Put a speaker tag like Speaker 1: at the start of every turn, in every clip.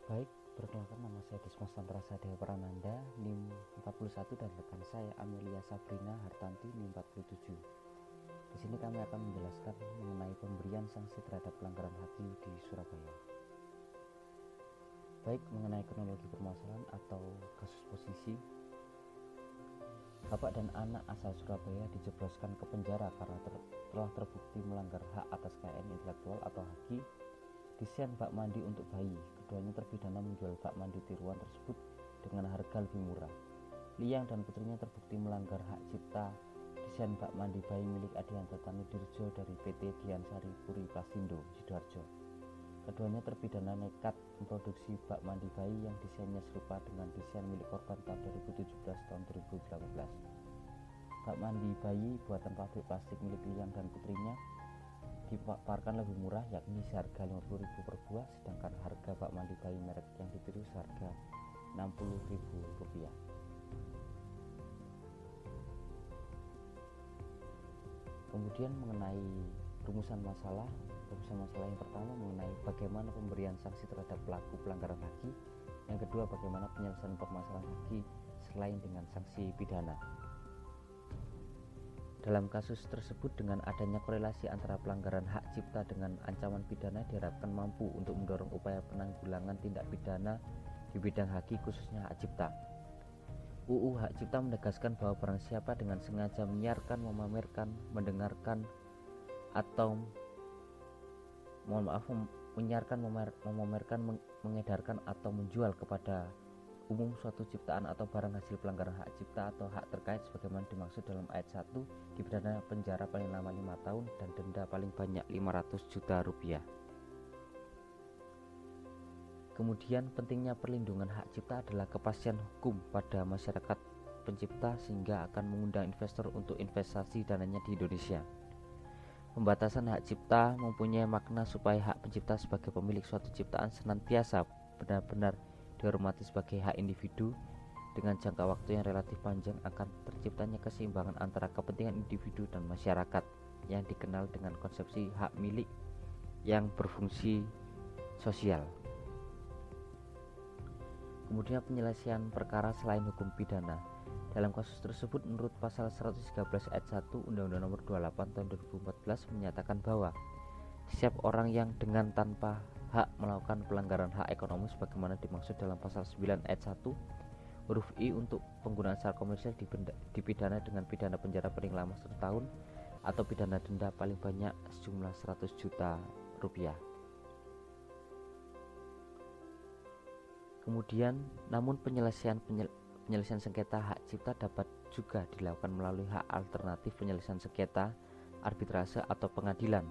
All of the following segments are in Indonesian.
Speaker 1: Baik, perkenalkan nama saya Dismas Santra Sadaya Prananda, NIM 41 dan rekan saya Amelia Sabrina Hartanti NIM 47. Di sini kami akan menjelaskan mengenai pemberian sanksi terhadap pelanggaran HAKI di Surabaya. Baik, mengenai kronologi permasalahan atau kasus posisi, bapak dan anak asal Surabaya dijebloskan ke penjara karena telah terbukti melanggar hak atas kekayaan intelektual atau HAKI desain bak mandi untuk bayi. Keduanya terpidana menjual bak mandi tiruan tersebut dengan harga lebih murah. Liang dan putrinya terbukti melanggar hak cipta desain bak mandi bayi milik Adianto Tani Dirjo dari PT Diansari Puri Prasindo, Sidoarjo. Keduanya terpidana nekat memproduksi bak mandi bayi yang desainnya serupa dengan desain milik korban tahun 2017 tahun 2018. Bak mandi bayi buatan pabrik plastik milik Liang dan putrinya dipaparkan lebih murah, yakni seharga Rp50.000 per buah, sedangkan harga bak mandi bayi merek yang ditiru seharga Rp60.000. Kemudian mengenai rumusan masalah yang pertama mengenai bagaimana pemberian sanksi terhadap pelaku pelanggaran HAKI, yang kedua bagaimana penyelesaian permasalahan HAKI selain dengan sanksi pidana. Dalam kasus tersebut, dengan adanya korelasi antara pelanggaran hak cipta dengan ancaman pidana, diharapkan mampu untuk mendorong upaya penanggulangan tindak pidana di bidang HAKI, khususnya hak cipta. UU Hak Cipta menegaskan bahwa barang siapa dengan sengaja menyiarkan, memamerkan, mendengarkan, atau menyiarkan, memamerkan, mengedarkan, atau menjual kepada umum suatu ciptaan atau barang hasil pelanggaran hak cipta atau hak terkait sebagaimana dimaksud dalam ayat 1, dipidana penjara paling lama 5 tahun dan denda paling banyak Rp500 juta. Kemudian pentingnya perlindungan hak cipta adalah kepastian hukum pada masyarakat pencipta sehingga akan mengundang investor untuk investasi dananya di Indonesia. Pembatasan hak cipta mempunyai makna supaya hak pencipta sebagai pemilik suatu ciptaan senantiasa benar-benar dihormati sebagai hak individu. Dengan jangka waktu yang relatif panjang akan terciptanya keseimbangan antara kepentingan individu dan masyarakat yang dikenal dengan konsepsi hak milik yang berfungsi sosial. Kemudian penyelesaian perkara selain hukum pidana. Dalam kasus tersebut, menurut pasal 113 ayat 1 Undang-Undang Nomor 28 Tahun 2014 menyatakan bahwa setiap orang yang dengan tanpa hak melakukan pelanggaran hak ekonomi sebagaimana dimaksud dalam pasal 9 ayat 1 huruf I untuk penggunaan secara komersial dipidana dengan pidana penjara paling lama 1 tahun atau pidana denda paling banyak sejumlah Rp100 juta. Kemudian, namun penyelesaian sengketa hak cipta dapat juga dilakukan melalui hak alternatif penyelesaian sengketa, arbitrase atau pengadilan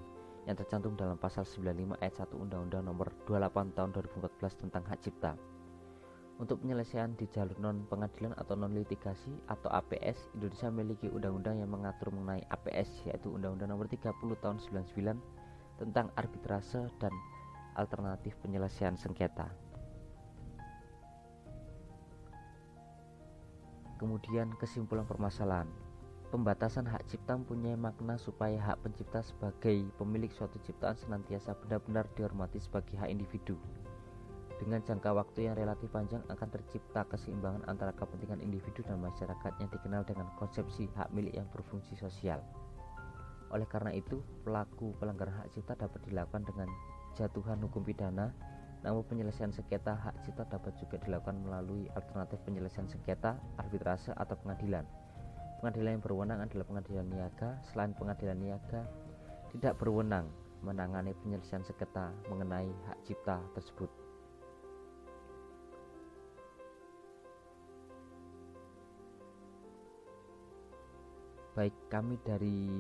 Speaker 1: yang tercantum dalam pasal 95 ayat 1 Undang-Undang Nomor 28 Tahun 2014 tentang hak cipta. Untuk penyelesaian di jalur non-pengadilan atau non-litigasi atau APS, Indonesia memiliki undang-undang yang mengatur mengenai APS, yaitu Undang-Undang Nomor 30 Tahun 99 tentang arbitrase dan alternatif penyelesaian sengketa. Kemudian kesimpulan permasalahan. Pembatasan hak cipta mempunyai makna supaya hak pencipta sebagai pemilik suatu ciptaan senantiasa benar-benar dihormati sebagai hak individu. Dengan jangka waktu yang relatif panjang akan tercipta keseimbangan antara kepentingan individu dan masyarakat yang dikenal dengan konsepsi hak milik yang berfungsi sosial. Oleh karena itu, pelaku pelanggaran hak cipta dapat dilakukan dengan jatuhan hukum pidana, namun penyelesaian sengketa hak cipta dapat juga dilakukan melalui alternatif penyelesaian sengketa, arbitrase atau pengadilan. Pengadilan yang berwenang adalah pengadilan niaga. Selain pengadilan niaga tidak berwenang menangani penyelesaian sengketa mengenai hak cipta tersebut. Baik, kami dari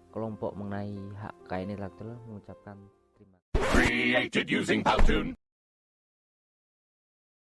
Speaker 1: kelompok mengenai hak kekayaan intelektual mengucapkan terima kasih.
Speaker 2: Created using Powtoon.